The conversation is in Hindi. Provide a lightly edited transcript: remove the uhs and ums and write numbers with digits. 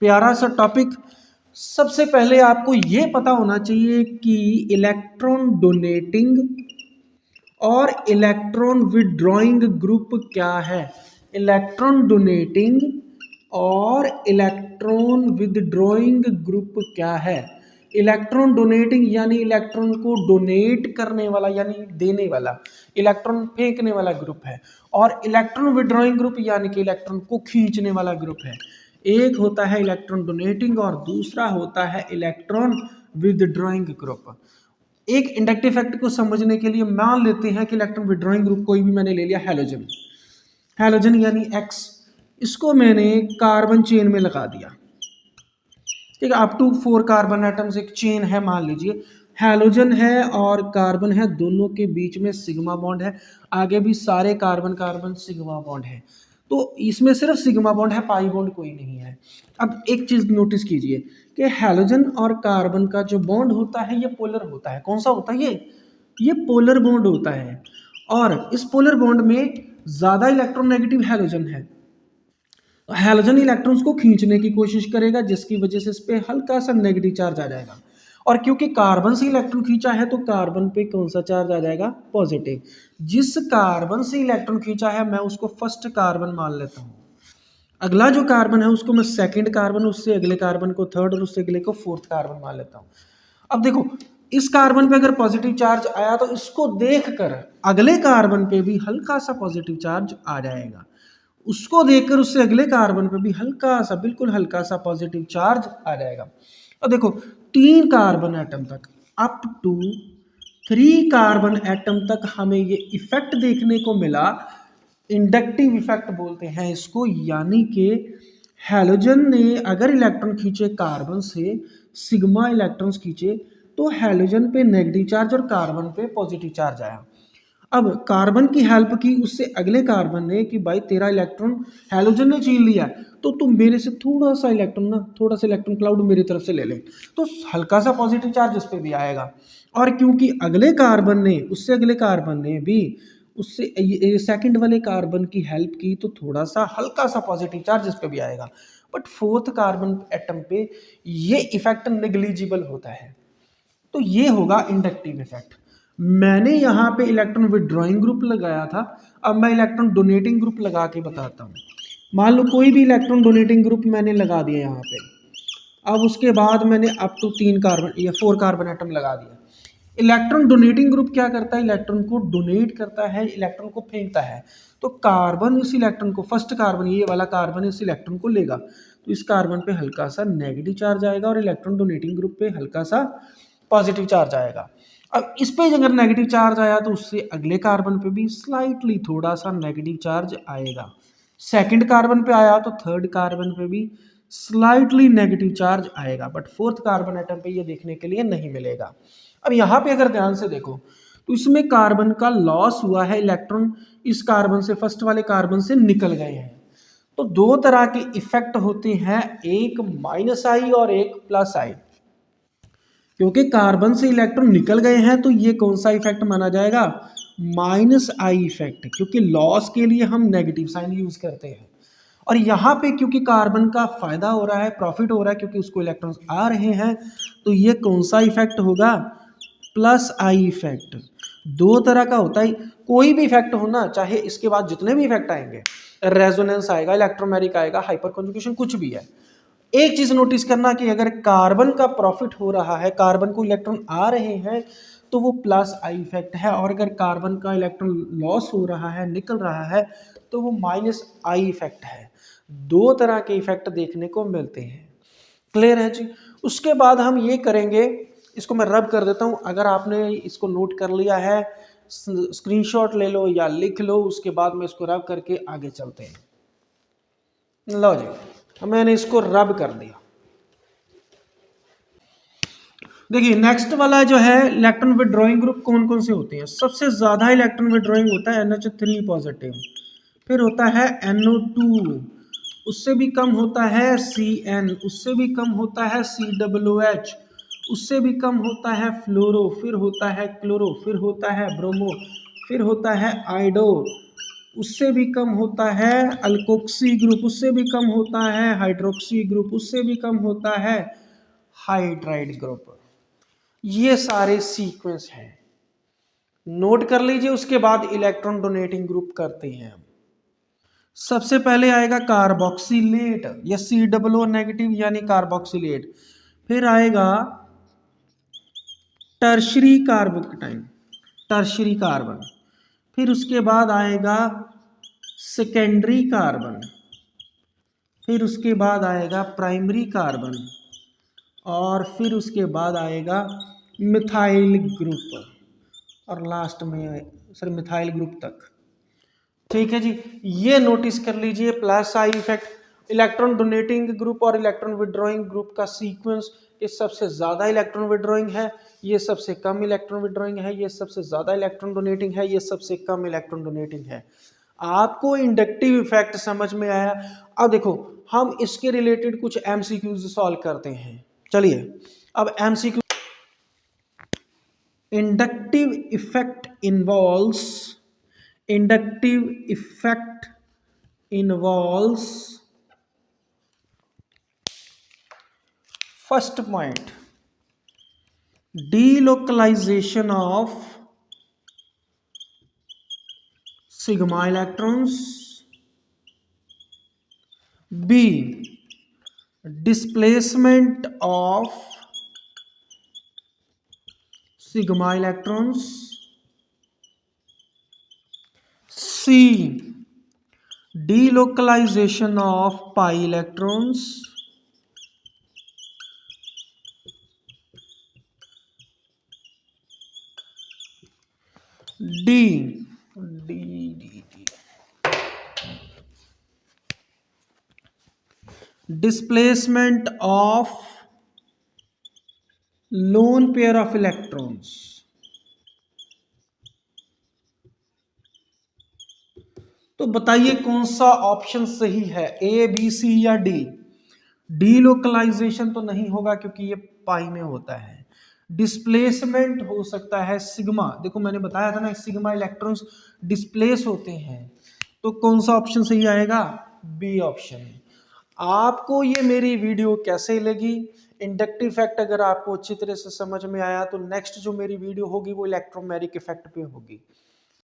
प्यारा सा टॉपिक। सबसे पहले आपको ये पता होना चाहिए कि इलेक्ट्रॉन डोनेटिंग और इलेक्ट्रॉन विड्रॉइंग ग्रुप क्या है। इलेक्ट्रॉन डोनेटिंग और इलेक्ट्रॉन विदड्रॉइंग ग्रुप क्या है। इलेक्ट्रॉन डोनेटिंग यानी इलेक्ट्रॉन को डोनेट करने वाला यानी देने वाला, इलेक्ट्रॉन फेंकने वाला ग्रुप है। और इलेक्ट्रॉन विड्रॉइंग ग्रुप यानी कि इलेक्ट्रॉन को खींचने वाला ग्रुप है। एक होता है इलेक्ट्रॉन डोनेटिंग और दूसरा होता है इलेक्ट्रॉन विदड्रॉइंग ग्रुप। एक इंडक्टिव इफेक्ट को समझने के लिए मान लेते हैं कि इलेक्ट्रॉन विड्रॉइंग ग्रुप कोई भी मैंने ले लिया हैलोजन, हैलोजन यानी X, इसको मैंने कार्बन चेन में लगा दिया। ठीक है, अप टू 4 कार्बन एटम्स एक चेन है, मान लीजिए हैलोजन है और कार्बन है, दोनों के बीच में सिग्मा बॉन्ड है, आगे भी सारे कार्बन कार्बन सिग्मा बॉन्ड है। तो इसमें सिर्फ सिग्मा बॉन्ड है, पाई बॉन्ड कोई नहीं है। अब एक चीज नोटिस कीजिए कि हैलोजन और कार्बन का जो बॉन्ड होता है ये पोलर होता है। कौन सा होता है ये पोलर बॉन्ड होता है। और इस पोलर बॉन्ड में ज्यादा इलेक्ट्रोनेगेटिव हैलोजन है। हैलोजन इलेक्ट्रॉन्स को खींचने की कोशिश करेगा, जिसकी वजह से इस पे हल्का सा नेगेटिव चार्ज आ जाएगा। और क्योंकि कार्बन से इलेक्ट्रॉन खींचा है तो कार्बन पे कौन सा चार्ज आ जाएगा, पॉजिटिव। जिस कार्बन से इलेक्ट्रॉन खींचा है मैं उसको फर्स्ट कार्बन मान लेता हूँ, अगला जो कार्बन है उसको मैं सेकंड कार्बन, उससे अगले कार्बन को थर्ड और उससे अगले को फोर्थ कार्बन मान लेता हूँ। अब देखो इस कार्बन पे अगर पॉजिटिव चार्ज आया तो इसको देखकर अगले कार्बन पे भी हल्का सा पॉजिटिव चार्ज आ जाएगा, उसको देखकर उससे अगले कार्बन पे भी हल्का सा, बिल्कुल हल्का सा पॉजिटिव चार्ज आ जाएगा। और देखो 3 कार्बन एटम तक, अप टू 3 कार्बन एटम तक हमें ये इफेक्ट देखने को मिला। इंडक्टिव इफेक्ट बोलते हैं इसको, यानी कि हैलोजन ने अगर इलेक्ट्रॉन खींचे कार्बन से, सिग्मा इलेक्ट्रॉन्स खींचे, तो हैलोजन पे नेगेटिव चार्ज और कार्बन पे पॉजिटिव चार्ज आया। अब कार्बन की हेल्प की उससे अगले कार्बन ने कि भाई तेरा इलेक्ट्रॉन हैलोजन ने छीन लिया तो तुम मेरे से थोड़ा सा इलेक्ट्रॉन क्लाउड मेरी तरफ से ले ले, तो हल्का सा पॉजिटिव चार्ज इस पे भी आएगा। और क्योंकि अगले कार्बन ने, उससे अगले कार्बन ने भी उससे सेकंड वाले कार्बन की हेल्प की, तो थोड़ा सा हल्का सा पॉजिटिव चार्ज इस पे भी आएगा। बट फोर्थ कार्बन एटम पे ये इफेक्ट नेग्लिजिबल होता है। तो ये होगा इंडक्टिव इफेक्ट। मैंने यहाँ पे इलेक्ट्रॉन विड्रॉइंग ग्रुप लगाया था, अब मैं इलेक्ट्रॉन डोनेटिंग ग्रुप लगा के बताता हूँ। मान लो कोई भी इलेक्ट्रॉन डोनेटिंग ग्रुप मैंने लगा दिया यहाँ पे। अब उसके बाद मैंने अप टू 3 कार्बन या 4 कार्बन एटम लगा दिया। इलेक्ट्रॉन डोनेटिंग ग्रुप क्या करता है, इलेक्ट्रॉन को डोनेट करता है, इलेक्ट्रॉन को फेंकता है। तो कार्बन इस इलेक्ट्रॉन को, फर्स्ट कार्बन ये वाला कार्बन इस इलेक्ट्रॉन को लेगा, तो इस कार्बन पे हल्का सा नेगेटिव चार्ज आएगा और इलेक्ट्रॉन डोनेटिंग ग्रुप पे हल्का सा पॉजिटिव चार्ज आएगा। अब इस पे अगर नेगेटिव चार्ज आया तो उससे अगले कार्बन पे भी स्लाइटली थोड़ा सा नेगेटिव चार्ज आएगा। सेकंड कार्बन पे आया तो थर्ड कार्बन पे भी स्लाइटली नेगेटिव चार्ज आएगा, बट फोर्थ कार्बन एटम पे ये देखने के लिए नहीं मिलेगा। अब यहाँ पे अगर ध्यान से देखो तो इसमें कार्बन का लॉस हुआ है, इलेक्ट्रॉन इस कार्बन से, फर्स्ट वाले कार्बन से निकल गए हैं। तो 2 तरह के इफेक्ट होते हैं, एक माइनस आई और एक प्लस आई। क्योंकि कार्बन से इलेक्ट्रॉन निकल गए हैं तो ये कौन सा इफेक्ट माना जाएगा, माइनस आई इफेक्ट, क्योंकि लॉस के लिए हम नेगेटिव साइन यूज करते हैं। और यहाँ पे क्योंकि कार्बन का फायदा हो रहा है, प्रॉफिट हो रहा है, क्योंकि उसको इलेक्ट्रॉन्स आ रहे हैं, तो ये कौन सा इफेक्ट होगा, प्लस आई इफेक्ट। 2 तरह का होता है, कोई भी इफेक्ट हो ना, चाहे इसके बाद जितने भी इफेक्ट आएंगे, रेजोनेंस आएगा, इलेक्ट्रोमेरिक आएगा, हाइपर कॉन्जुगेशन, कुछ भी है, एक चीज नोटिस करना कि अगर कार्बन का प्रॉफिट हो रहा है, कार्बन को इलेक्ट्रॉन आ रहे हैं, तो वो प्लस आई इफेक्ट है। और अगर कार्बन का इलेक्ट्रॉन लॉस हो रहा है, निकल रहा है, तो वो माइनस आई इफेक्ट है। 2 तरह के इफेक्ट देखने को मिलते हैं। क्लियर है जी। उसके बाद हम ये करेंगे, इसको मैं रब कर देता हूं, अगर आपने इसको नोट कर लिया है स्क्रीनशॉट ले लो या लिख लो, उसके बाद में इसको रब करके आगे चलते हैं। लो जी, मैंने इसको रब कर दिया। देखिए नेक्स्ट वाला जो है इलेक्ट्रॉन विड्रॉइंग ग्रुप कौन कौन से होते हैं। सबसे ज्यादा इलेक्ट्रॉन विड्रॉइंग होता है NH3 पॉजिटिव, फिर होता है NO2, उससे भी कम होता है CN, उससे भी कम होता है COOH, उससे भी कम होता है फ्लोरो, फिर होता है क्लोरो, फिर होता है ब्रोमो, फिर होता है आइडो, उससे भी कम होता है अल्कोक्सी ग्रुप, उससे भी कम होता है हाइड्रोक्सी ग्रुप, उससे भी कम होता है हाइड्राइड ग्रुप। ये सारे सीक्वेंस हैं, नोट कर लीजिए। उसके बाद इलेक्ट्रॉन डोनेटिंग ग्रुप करते हैं हम। सबसे पहले आएगा कार्बोक्सिलेट या COO नेगेटिव यानी कार्बोक्सिलेट। फिर आएगा टर्शरी कार्बोकेटाइन, टर्शरी कार्बन। फिर उसके बाद आएगा सेकेंडरी कार्बन। फिर उसके बाद आएगा प्राइमरी कार्बन। और फिर उसके बाद आएगा मिथाइल ग्रुप, और लास्ट में सर मिथाइल ग्रुप तक। ठीक है जी, ये नोटिस कर लीजिए plus I effect, electron donating group और इलेक्ट्रॉन विड्रॉइंग ग्रुप का सीक्वेंस। ये सबसे ज्यादा इलेक्ट्रॉन विड्रॉइंग है, ये सबसे कम इलेक्ट्रॉन विड्रॉइंग है, ये सबसे ज्यादा इलेक्ट्रॉन डोनेटिंग है, ये सबसे कम इलेक्ट्रॉन डोनेटिंग है। आपको इंडक्टिव इफेक्ट समझ में आया। अब देखो हम इसके रिलेटेड कुछ एमसीक्यूज सॉल्व करते हैं। चलिए अब MCQ. Inductive effect involves, inductive effect involves, first point, delocalization of sigma electrons, B, displacement of sigma electrons, C, delocalization of pi electrons, D, displacement of lone pair of electrons। तो बताइए कौन सा ऑप्शन सही है, A, B, C या D? डीलोकलाइजेशन तो नहीं होगा क्योंकि ये पाई में होता है। डिस्प्लेसमेंट हो सकता है सिग्मा, देखो मैंने बताया था ना सिग्मा इलेक्ट्रॉन्स डिस्प्लेस होते हैं। तो कौन सा ऑप्शन सही आएगा? B option. आपको ये मेरी वीडियो कैसे लगी? इंडक्टिव इफेक्ट अगर आपको अच्छी तरह से समझ में आया तो नेक्स्ट जो मेरी वीडियो होगी वो इलेक्ट्रोमैग्नेटिक इफेक्ट पे होगी।